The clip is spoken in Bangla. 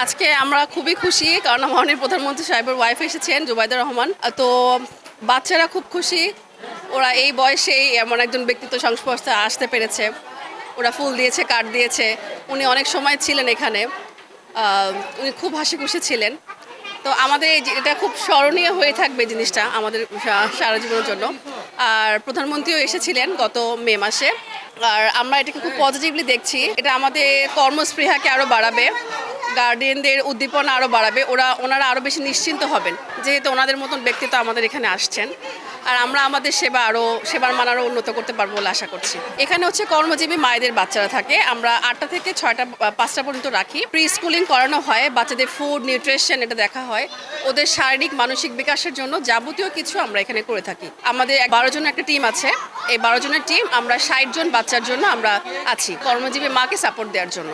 আজকে আমরা খুবই খুশি কারণ আমাদের প্রধানমন্ত্রী সাহেবের ওয়াইফ এসেছেন জুবাইদা রহমান। তো বাচ্চারা খুব খুশি, ওরা এই বয়সেই এমন একজন ব্যক্তিত্ব সংস্পর্শে আসতে পেরেছে। ওরা ফুল দিয়েছে, কার্ড দিয়েছে। উনি অনেক সময় ছিলেন এখানে, উনি খুব হাসি খুশি ছিলেন। তো আমাদের এটা খুব স্মরণীয় হয়ে থাকবে জিনিসটা আমাদের সারা জীবনের জন্য। আর প্রধানমন্ত্রীও এসেছিলেন গত মে মাসে। আর আমরা এটাকে খুব পজিটিভলি দেখছি। এটা আমাদের কর্মস্পৃহাকে আরও বাড়াবে, গার্ডিয়ানদের উদ্দীপনা আরও বাড়াবে। ওনারা আরও বেশি নিশ্চিন্ত হবেন যেহেতু ওনাদের মতন ব্যক্তিত্ব আমাদের এখানে আসছেন। আর আমরা আমাদের সেবার মান আরও উন্নত করতে পারবো বলে আশা করছি। এখানে হচ্ছে কর্মজীবী মায়েদের বাচ্চারা থাকে। আমরা 8টা থেকে 6টা 5টা পর্যন্ত রাখি। প্রি স্কুলিং করানো হয়, বাচ্চাদের ফুড নিউট্রিশন এটা দেখা হয়। ওদের শারীরিক মানসিক বিকাশের জন্য যাবতীয় কিছু আমরা এখানে করে থাকি। আমাদের 12 জনের একটা টিম আছে। এই 12 জনের টিম আমরা 60 জন বাচ্চার জন্য আমরা আছি কর্মজীবী মাকে সাপোর্ট দেওয়ার জন্য।